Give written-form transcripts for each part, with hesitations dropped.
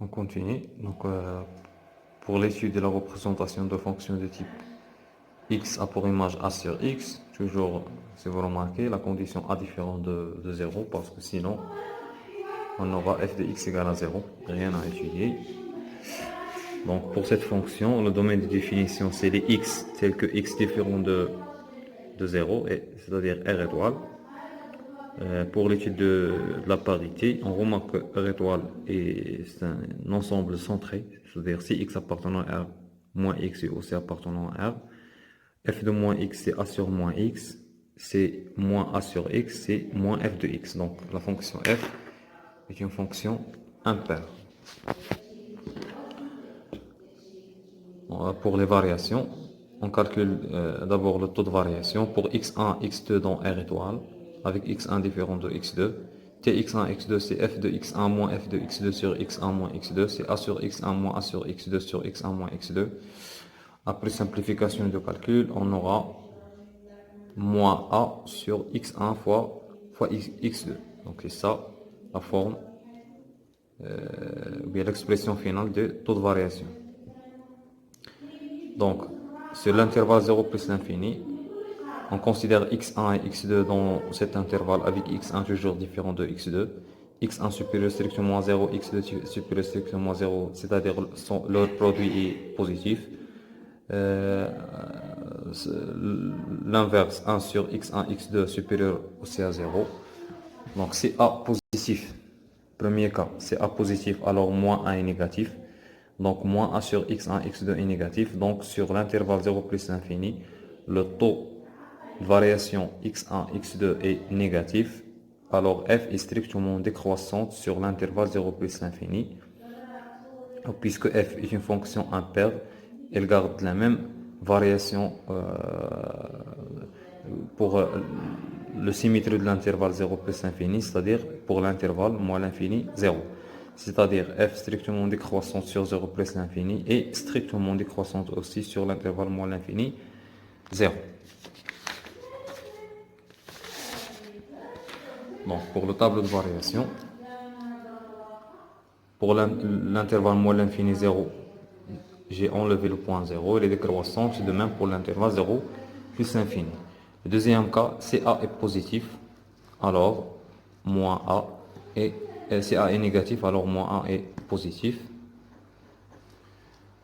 On continue. Donc, pour l'étude de la représentation de fonctions de type x a pour image a sur x, toujours, si vous remarquez, la condition a différente de 0, parce que sinon, on aura f de x égale à 0. Rien à étudier. Donc, pour cette fonction, le domaine de définition, c'est les x tels que x différent de 0, c'est-à-dire r étoile. Pour l'étude de la parité, on remarque que R étoile c'est un ensemble centré, c'est-à-dire si x appartenant à R moins x et aussi appartenant à R, f de moins x c'est a sur moins x, c'est moins a sur x, c'est moins f de x. Donc la fonction f est une fonction impaire. Pour les variations, on calcule d'abord le taux de variation pour x1, x2 dans R étoile, avec x1 différent de x2. Tx1, x2, c'est f de x1 moins f de x2 sur x1 moins x2, c'est a sur x1 moins a sur x2 sur x1 moins x2. Après simplification de calcul, on aura moins a sur x1 fois x2. Donc c'est ça la forme, ou bien l'expression finale de taux de variation. Donc, sur l'intervalle 0 plus l'infini, on considère x1 et x2 dans cet intervalle avec x1 toujours différent de x2. x1 supérieur strictement à 0, x2 supérieur strictement à 0, c'est-à-dire leur produit est positif. L'inverse, 1 sur x1, x2 supérieur aussi à 0. Donc, c'est a positif. Premier cas, c'est a positif, alors moins a est négatif. Donc, moins a sur x1, x2 est négatif. Donc, sur l'intervalle 0 plus l'infini, le taux de variation x1, x2 est négatif. Alors, f est strictement décroissante sur l'intervalle 0 plus l'infini. Puisque f est une fonction impaire, elle garde la même variation pour le symétrie de l'intervalle 0 plus l'infini, c'est-à-dire pour l'intervalle moins l'infini 0. C'est-à-dire f strictement décroissante sur 0 plus l'infini et strictement décroissante aussi sur l'intervalle moins l'infini 0. Donc pour le tableau de variation, pour l'intervalle moins l'infini 0, j'ai enlevé le point 0, elle est décroissante, de même pour l'intervalle 0 plus l'infini. Le deuxième cas, si A est positif, alors moins A, et si A est négatif, alors moins A est positif.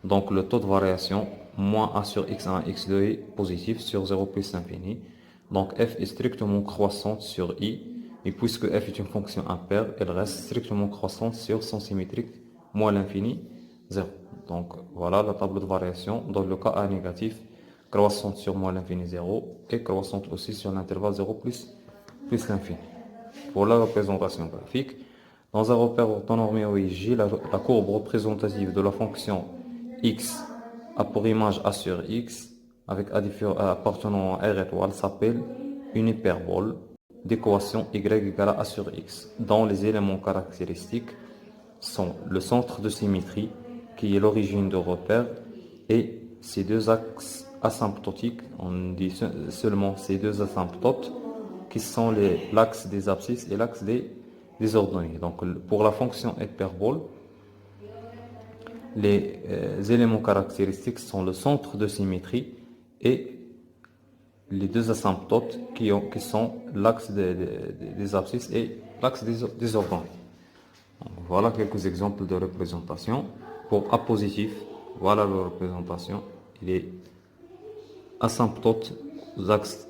Donc le taux de variation, moins A sur x1, x2 est positif sur 0 plus l'infini. Donc f est strictement croissante sur i, et puisque f est une fonction impaire, elle reste strictement croissante sur son symétrique moins l'infini 0. Donc voilà le tableau de variation dans le cas A négatif, croissante sur moins l'infini 0 et croissante aussi sur l'intervalle 0 plus l'infini. Pour la représentation graphique, dans un repère orthonormé OIJ, la courbe représentative de la fonction x a pour image a sur x avec appartenant à R étoile s'appelle une hyperbole d'équation y égale à a sur x, dont les éléments caractéristiques sont le centre de symétrie qui est l'origine de repère et ces deux axes asymptotiques, on dit seulement ces deux asymptotes qui sont l'axe des abscisses et l'axe des ordonnées. Donc pour la fonction hyperbole, les éléments caractéristiques sont le centre de symétrie et les deux asymptotes qui sont l'axe des abscisses et l'axe des ordonnées. Donc, voilà quelques exemples de représentation. Pour A positif, voilà la représentation. Il est asymptote aux axes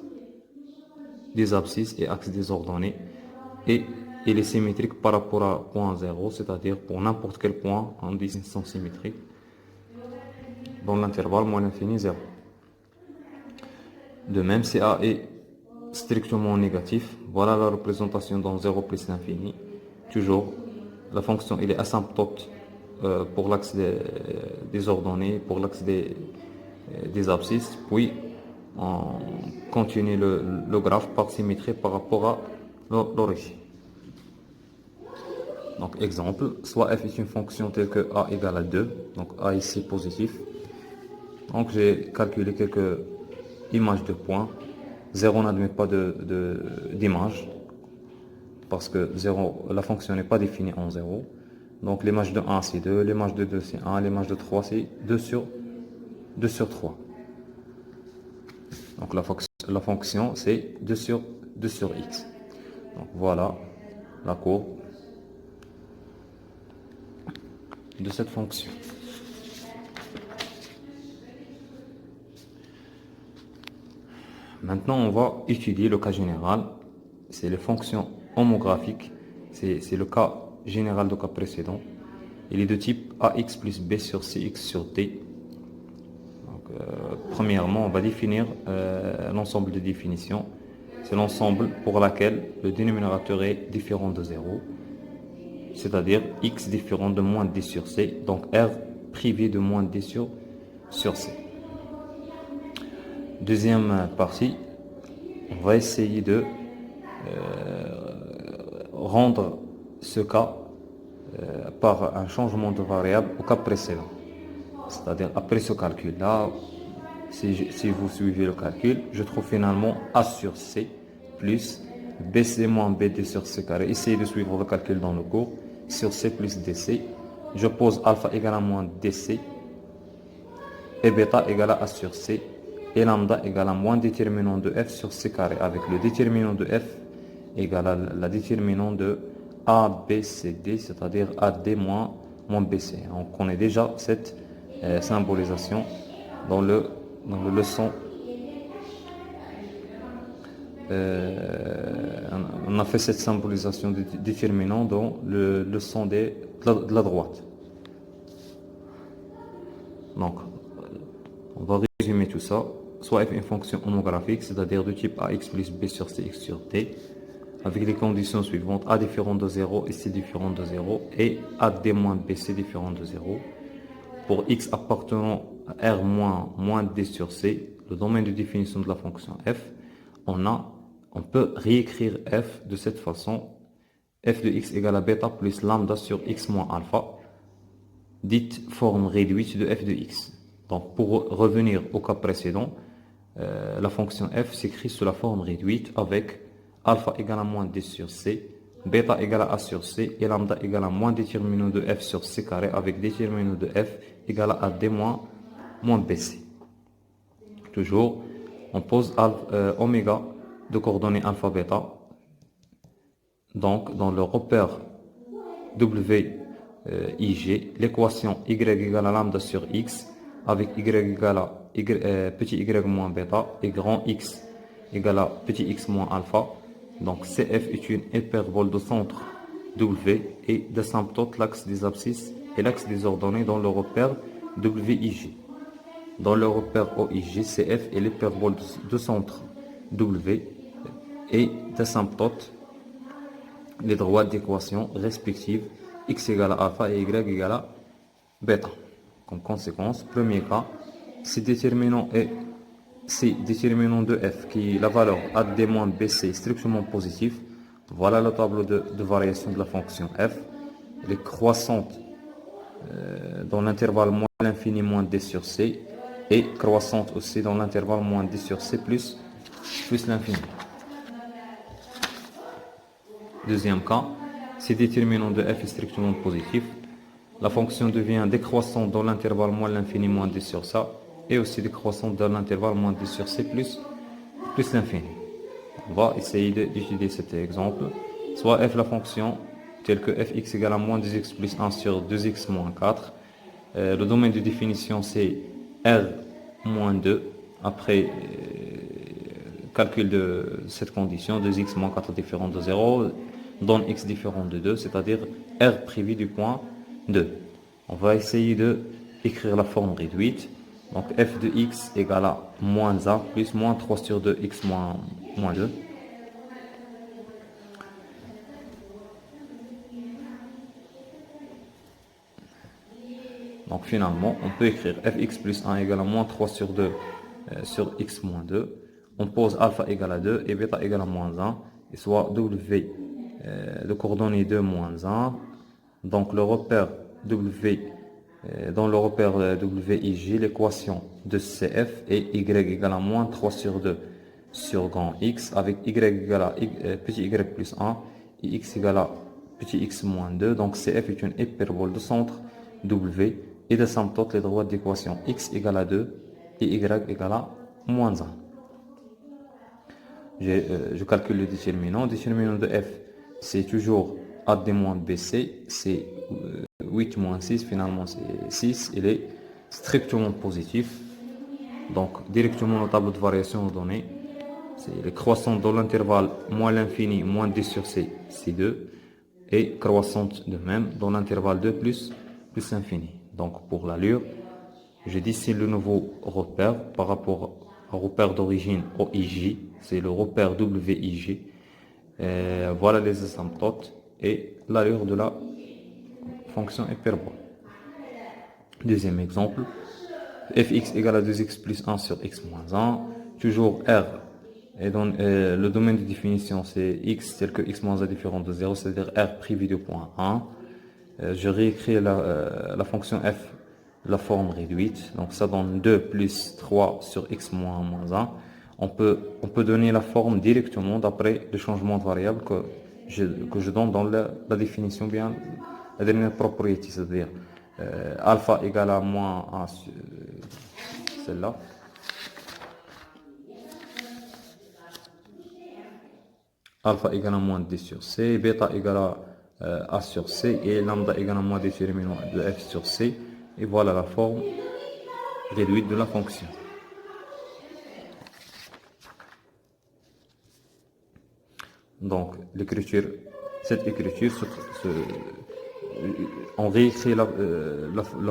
des abscisses et axes des ordonnées. Et il est symétrique par rapport à point 0, c'est-à-dire pour n'importe quel point, on dit qu'ils sont symétriques dans l'intervalle moins l'infini 0. De même, si A est strictement négatif, voilà la représentation dans 0 plus l'infini. Toujours, la fonction il est asymptote pour l'axe des ordonnées, pour l'axe des abscisses, puis on continue le graphe par symétrie par rapport à l'origine. Donc exemple, soit f est une fonction telle que a égale à 2, donc a ici positif. Donc j'ai calculé quelques images de points. 0 n'admet pas d'image parce que 0, la fonction n'est pas définie en 0. Donc l'image de 1 c'est 2, l'image de 2 c'est 1, l'image de 3 c'est 2 sur 3. Donc la fonction c'est 2 sur x. Donc voilà la courbe de cette fonction. Maintenant, on va étudier le cas général. C'est les fonctions homographiques. C'est le cas général du cas précédent. Il est de type ax plus b sur cx sur d. Donc, premièrement, on va définir l'ensemble de définitions. C'est l'ensemble pour laquelle le dénominateur est différent de 0. C'est-à-dire x différent de moins d sur c. Donc r privé de moins d sur c. Deuxième partie, on va essayer de rendre ce cas par un changement de variable au cas précédent. C'est-à-dire après ce calcul-là, si vous suivez le calcul, je trouve finalement a sur c plus bc moins bd sur c carré. Essayez de suivre le calcul dans le cours. Sur c plus dc, je pose alpha égale à moins dc et bêta égale à a sur c et lambda égale à moins déterminant de f sur c carré, avec le déterminant de f égale à la déterminant de a, b, c, d, c'est-à-dire ad moins bc. On connaît déjà cette symbolisation dans le leçon. On a fait cette symbolisation de déterminant dans le leçon de la droite. Donc, on va résumer tout ça. Soit f est une fonction homographique, c'est-à-dire de type ax plus b sur cx sur d, avec les conditions suivantes: a différent de 0 et c différent de 0, et ad moins bc différent de 0. Pour x appartenant à r moins d sur c, le domaine de définition de la fonction f, on peut réécrire f de cette façon: f de x égale à bêta plus lambda sur x moins alpha, dite forme réduite de f de x. Donc pour revenir au cas précédent, la fonction f s'écrit sous la forme réduite avec alpha égale à moins d sur c, bêta égale à a sur c et lambda égale à moins déterminant de f sur c carré, avec déterminant de f égale à d moins bc. Toujours, on pose oméga de coordonnées alpha bêta. Donc dans le repère w ig, l'équation y égale à lambda sur x avec y égale à petit y moins bêta et grand x égale à petit x moins alpha. Donc CF est une hyperbole de centre W et d'asymptote l'axe des abscisses et l'axe des ordonnées dans le repère WIG. Dans le repère OIG, CF est l'hyperbole de centre W et d'asymptote les droites d'équation respectives x égale à alpha et y égale à bêta. Comme conséquence, premier cas, si déterminant de f qui est la valeur ad moins bc est strictement positif, voilà le tableau de variation de la fonction f. Elle est croissante dans l'intervalle moins l'infini moins d sur c et croissante aussi dans l'intervalle moins d sur c plus l'infini. Deuxième cas, si déterminant de f est strictement positif, la fonction devient décroissante dans l'intervalle moins l'infini moins d sur ça et aussi décroissante dans l'intervalle moins d sur c plus l'infini. On va essayer d'étudier cet exemple. Soit f la fonction telle que fx égale à moins 2x plus 1 sur 2x moins 4. Le domaine de définition c'est r moins 2 après calcul de cette condition, 2x moins 4 différent de 0 donne x différent de 2, c'est-à-dire r privé du point 2. On va essayer de écrire la forme réduite. Donc f de x égale à moins 1 plus moins 3 sur 2 x moins 2. Donc finalement, on peut écrire fx plus 1 égale à moins 3 sur 2 sur x moins 2. On pose alpha égale à 2 et bêta égale à moins 1, et soit w de coordonnées 2 moins 1. Donc le repère w, dans le repère WIG, l'équation de CF est y égale à moins 3 sur 2 sur grand x avec y égale à petit y plus 1 et x égale à petit x moins 2. Donc CF est une hyperbole de centre W et d'asymptote les droites d'équation x égale à 2 et y égale à moins 1. Je calcule le déterminant. Le déterminant de f, c'est toujours AD moins BC, c'est 8 moins 6, finalement c'est 6, il est strictement positif. Donc directement au tableau de variation donné, c'est le croissant dans l'intervalle moins l'infini moins d sur c, c'est 2, et croissante de même dans l'intervalle 2 plus l'infini. Donc pour l'allure, je dessine le nouveau repère par rapport au repère d'origine OIJ, c'est le repère WIJ. Voilà les asymptotes et l'allure de la fonction hyperbole. Deuxième exemple, fx égale à 2x plus 1 sur x moins 1, toujours R. Et donc, le domaine de définition, c'est x tel que x moins 1 différent de 0, c'est-à-dire R privé de point 1. Je réécris la fonction f de la forme réduite. Donc, ça donne 2 plus 3 sur x moins 1. On peut donner la forme directement d'après le changement de variable que je donne dans la définition, bien la dernière propriété, c'est-à-dire alpha égale à moins 1, celle-là. Alpha égale à moins d sur c, bêta égale à a sur c, et lambda égale à moins déterminant de f sur c. Et voilà la forme réduite de la fonction. Donc, cette écriture, on réécrit la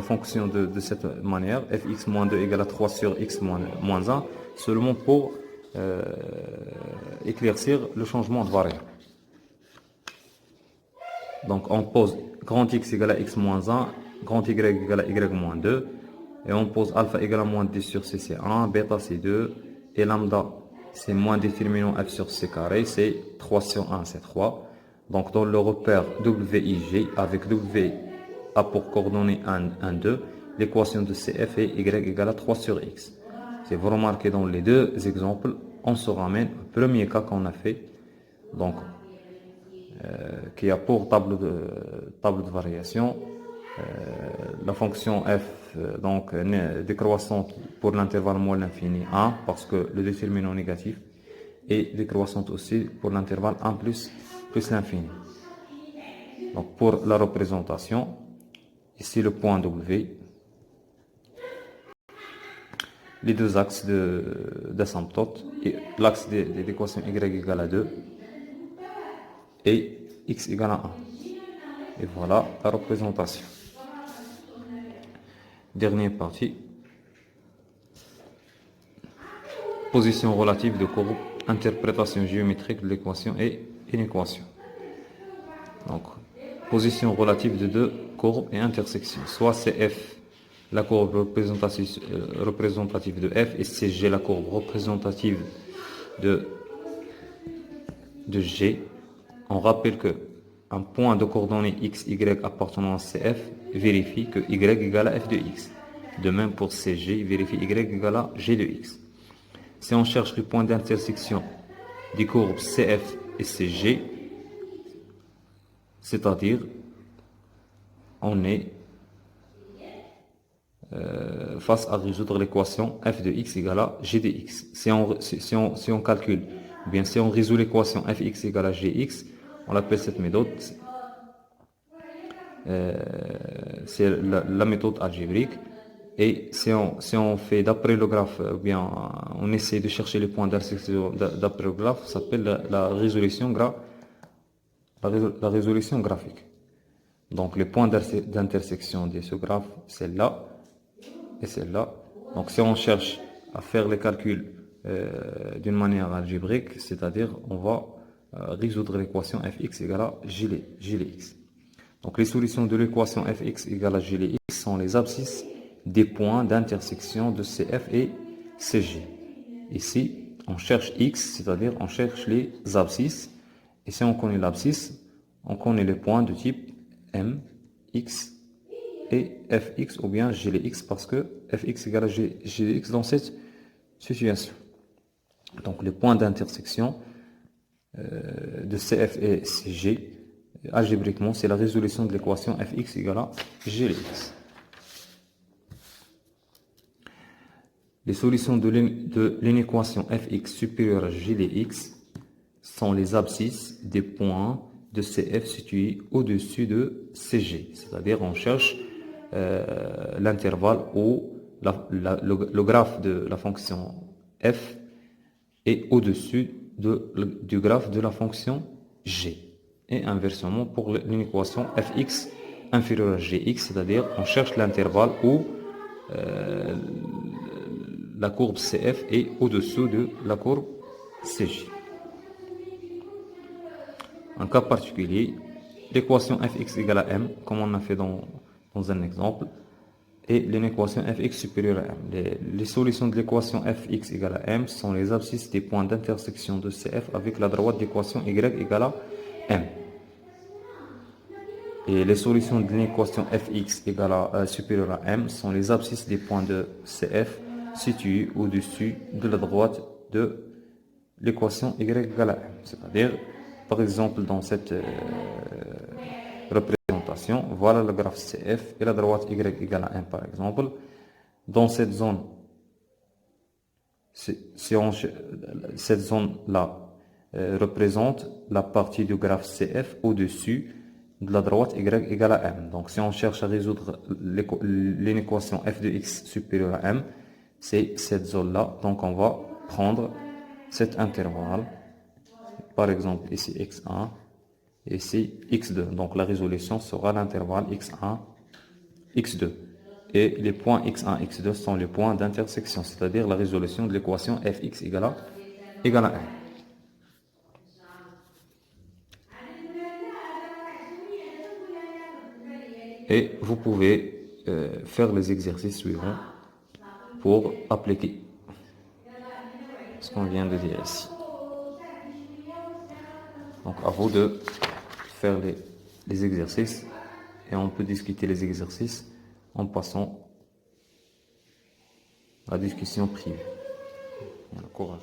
fonction de cette manière, fx moins 2 égale à 3 sur x moins 1, seulement pour éclaircir le changement de variable. Donc, on pose grand X égale à X moins 1, grand Y égale à Y moins 2, et on pose alpha égale à moins 10 sur C, c'est 1, bêta c'est 2, et lambda c'est moins déterminant F sur C carré, c'est 3 sur 1, c'est 3. Donc, dans le repère WIG, avec W a pour coordonnées 1, 2, l'équation de CF est Y égale à 3 sur X. Si vous remarquez dans les deux exemples, on se ramène au premier cas qu'on a fait, donc qui a pour table de variation la fonction f donc décroissante pour l'intervalle moins l'infini 1 parce que le déterminant négatif, et décroissante aussi pour l'intervalle 1 plus l'infini. Donc pour la représentation, ici le point W, les deux axes d'asymptote, et l'axe des équations y égale à 2 et x égale à 1. Et voilà la représentation. Dernière partie. Position relative de courbe, interprétation géométrique de l'équation et inéquation. Donc, position relative de deux courbes et intersections. Soit CF, la courbe représentative de F, et CG, la courbe représentative de G. On rappelle que un point de coordonnées x, y appartenant à CF vérifie que y égale à f de x. De même pour CG, vérifie y égale à g de x. Si on cherche le point d'intersection des courbes CF et CG, c'est-à-dire on est face à résoudre l'équation f de x égale à g de x. Si on calcule, ou bien si on résout l'équation fx égale à gx, on appelle cette méthode, c'est la méthode algébrique. Et si on fait d'après le graphe, ou bien on essaie de chercher les points d'intersection d'après le graphe, ça s'appelle la résolution graphique. Donc les points d'intersection de ce graphe, celle-là et celle-là. Donc si on cherche à faire les calculs d'une manière algébrique, c'est-à-dire on va résoudre l'équation fx égale à g de x. Donc les solutions de l'équation fx égale à g de x sont les abscisses des points d'intersection de CF et CG. Ici, on cherche x, c'est-à-dire on cherche les abscisses. Et si on connaît l'abscisse, on connaît les points de type M, X et Fx ou bien G de x, parce que Fx égale à G de x dans cette situation. Donc les points d'intersection de CF et CG algébriquement, c'est la résolution de l'équation fx égale à g de x. Les solutions de l'inéquation fx supérieure à g de x sont les abscisses des points de CF situés au-dessus de CG. C'est-à-dire on cherche l'intervalle où le graphe de la fonction f est au-dessus du graphe de la fonction g. Et inversement pour l'inéquation fx inférieure à gx, c'est-à-dire on cherche l'intervalle où la courbe CF est au-dessous de la courbe CG. En cas particulier, l'équation fx égale à m, comme on a fait dans un exemple, et l'équation fx supérieure à m. Les solutions de l'équation fx égale à m sont les abscisses des points d'intersection de CF avec la droite d'équation y égale à m. Et les solutions de l'équation fx égale à supérieure à m sont les abscisses des points de CF situés au-dessus de la droite de l'équation y égale à m. C'est-à-dire, par exemple, dans cette représentation, voilà le graphe CF et la droite y égale à 1 par exemple. Dans cette zone, cette zone-là représente la partie du graphe CF au-dessus de la droite y égale à m. Donc si on cherche à résoudre l'inéquation f de x supérieure à m, c'est cette zone-là. Donc on va prendre cet intervalle, par exemple ici x1, et ici x2. Donc la résolution sera l'intervalle x1, x2. Et les points x1, x2 sont les points d'intersection, c'est-à-dire la résolution de l'équation fx égale à 1. Et vous pouvez faire les exercices suivants pour appliquer ce qu'on vient de dire ici. Donc à vous de faire les exercices et on peut discuter les exercices en passant à la discussion privée. Courage.